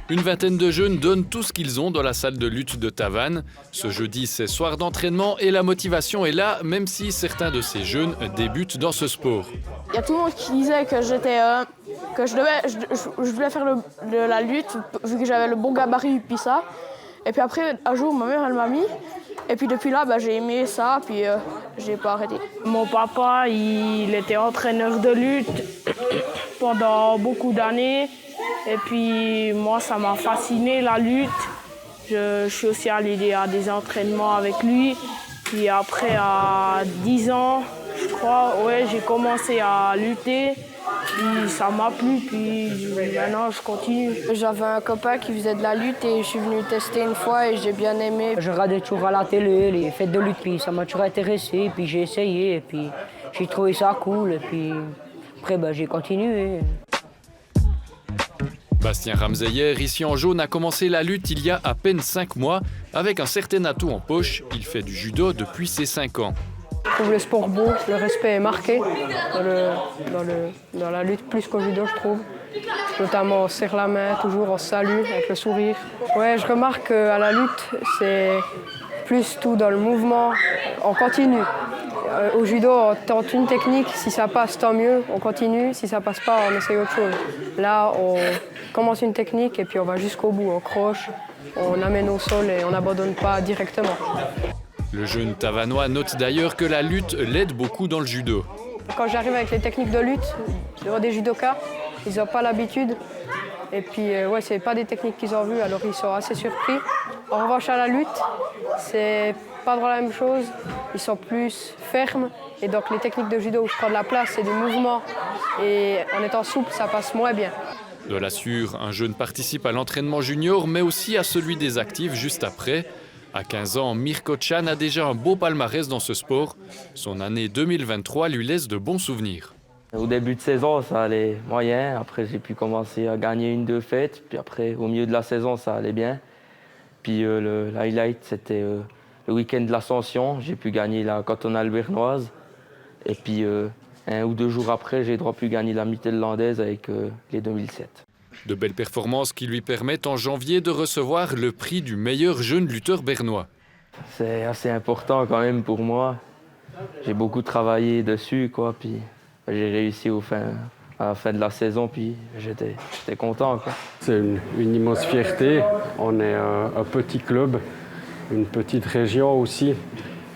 Une vingtaine de jeunes donnent tout ce qu'ils ont dans la salle de lutte de Tavannes. Ce jeudi, c'est soir d'entraînement et la motivation est là, même si certains de ces jeunes débutent dans ce sport. Il y a tout le monde qui disait que je voulais faire la lutte, vu que j'avais le bon gabarit, puis ça. Et puis après, un jour, ma mère, elle m'a mis. Et puis depuis là, j'ai aimé ça, puis j'ai pas arrêté. Mon papa, il était entraîneur de lutte pendant beaucoup d'années. Et puis moi, ça m'a fasciné la lutte. Je suis aussi allé à des entraînements avec lui. Puis après, à 10 ans, je crois, j'ai commencé à lutter. Puis ça m'a plu, puis maintenant je continue. J'avais un copain qui faisait de la lutte et je suis venu tester une fois et j'ai bien aimé. Je regardais toujours à la télé les fêtes de lutte, puis ça m'a toujours intéressé, puis j'ai essayé, et puis j'ai trouvé ça cool, et puis après j'ai continué. Bastien Ramseyer, ici en jaune, a commencé la lutte il y a à peine 5 mois. Avec un certain atout en poche, il fait du judo depuis ses 5 ans. Je trouve le sport beau, le respect est marqué dans la lutte plus qu'au judo, je trouve. Notamment on serre la main, toujours on salue avec le sourire. Ouais, je remarque qu'à la lutte, c'est plus tout dans le mouvement, on continue. Au judo, on tente une technique, si ça passe, tant mieux, on continue. Si ça passe pas, on essaye autre chose. Là, on commence une technique et puis on va jusqu'au bout, on croche, on amène au sol et on n'abandonne pas directement. Le jeune Tavannois note d'ailleurs que la lutte l'aide beaucoup dans le judo. Quand j'arrive avec les techniques de lutte, devant des judokas, ils n'ont pas l'habitude. Et puis, c'est pas des techniques qu'ils ont vues, alors ils sont assez surpris. En revanche, à la lutte, c'est pas vraiment la même chose. Ils sont plus fermes. Et donc, les techniques de judo où je prends de la place, c'est du mouvement. Et en étant souple, ça passe moins bien. De l'assure, un jeune participe à l'entraînement junior, mais aussi à celui des actifs juste après. À 15 ans, Mirko Chan a déjà un beau palmarès dans ce sport. Son année 2023 lui laisse de bons souvenirs. Au début de saison, ça allait moyen. Après, j'ai pu commencer à gagner 1-2 fêtes. Puis après, au milieu de la saison, ça allait bien. Puis le highlight, c'était le week-end de l'Ascension. J'ai pu gagner la cantonale bernoise. Et puis, 1 ou 2 jours après, j'ai pu gagner la mittellandaise avec les 2007. De belles performances qui lui permettent en janvier de recevoir le prix du meilleur jeune lutteur bernois. C'est assez important quand même pour moi. J'ai beaucoup travaillé dessus, quoi. Puis j'ai réussi à la fin de la saison, puis j'étais content, quoi. C'est une immense fierté. On est un petit club, une petite région aussi,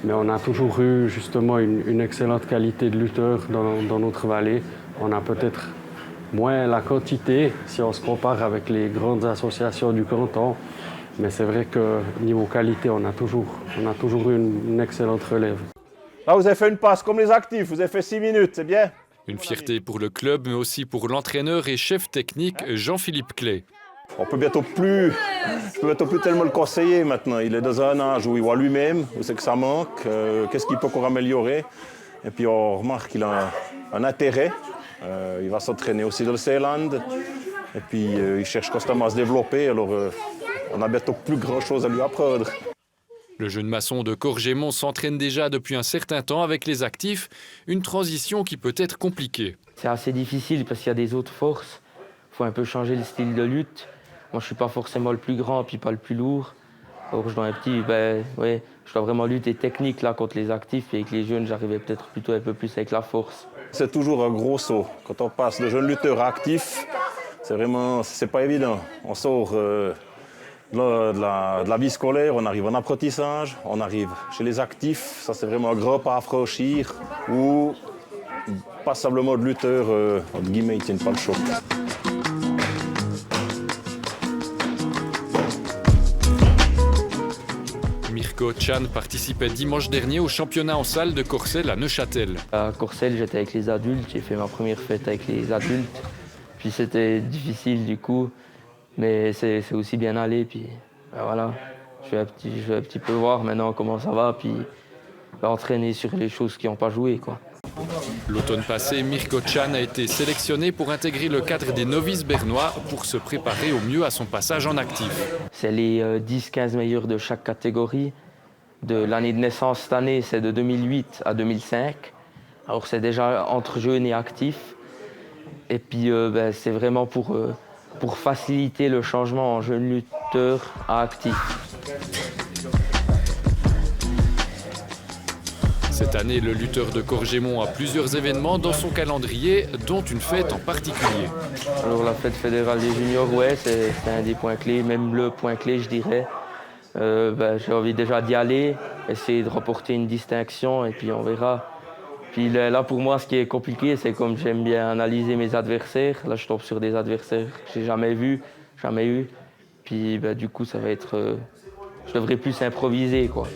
mais on a toujours eu justement une excellente qualité de lutteur dans notre vallée. On a peut-être moins la quantité si on se compare avec les grandes associations du canton, mais c'est vrai que niveau qualité, on a toujours eu une excellente relève. Là, vous avez fait une passe comme les actifs, vous avez fait 6 minutes, c'est bien. Une fierté pour le club, mais aussi pour l'entraîneur et chef technique Jean-Philippe Clay. Je peux bientôt plus tellement le conseiller maintenant. Il est dans un âge où il voit lui-même où c'est que ça manque, qu'est-ce qu'il peut encore améliorer. Et puis on remarque qu'il a un intérêt. Il va s'entraîner aussi dans le Seeland. Et puis il cherche constamment à se développer. Alors on a bientôt plus grand-chose à lui apprendre. Le jeune maçon de Corgémont s'entraîne déjà depuis un certain temps avec les actifs, une transition qui peut être compliquée. C'est assez difficile parce qu'il y a des autres forces. Il faut un peu changer le style de lutte. Moi, je ne suis pas forcément le plus grand, puis pas le plus lourd. Alors, je dois vraiment lutter technique là, contre les actifs. Et avec les jeunes, j'arrivais peut-être plutôt un peu plus avec la force. C'est toujours un gros saut. Quand on passe de jeune lutteur à actif, c'est pas évident. On sort de la vie scolaire, on arrive en apprentissage, on arrive chez les actifs. Ça, c'est vraiment un grand pas à franchir où passablement de lutteurs, entre guillemets, ils ne tiennent pas le choc. Mirko Chan participait dimanche dernier au championnat en salle de Corcelles à Neuchâtel. À Corcelles, j'étais avec les adultes, j'ai fait ma première fête avec les adultes. Puis c'était difficile du coup, mais c'est aussi bien allé. Puis voilà, je vais un petit peu voir maintenant comment ça va, puis entraîner sur les choses qui n'ont pas joué, quoi. L'automne passé, Mirko Chan a été sélectionné pour intégrer le cadre des novices bernois pour se préparer au mieux à son passage en actif. C'est les 10-15 meilleurs de chaque catégorie. De l'année de naissance cette année, c'est de 2008 à 2005. Alors c'est déjà entre jeunes et actifs. Et puis c'est vraiment pour pour faciliter le changement en jeune lutteur à actif. Cette année, le lutteur de Corgémont a plusieurs événements dans son calendrier, dont une fête en particulier. Alors la fête fédérale des juniors, ouais, c'est un des points clés, même le point clé, je dirais. J'ai envie déjà d'y aller, essayer de remporter une distinction et puis on verra. Puis là, pour moi, ce qui est compliqué, c'est comme j'aime bien analyser mes adversaires. Là, je tombe sur des adversaires que j'ai jamais vus, jamais eu. Puis du coup, ça va être... je devrais plus improviser, quoi.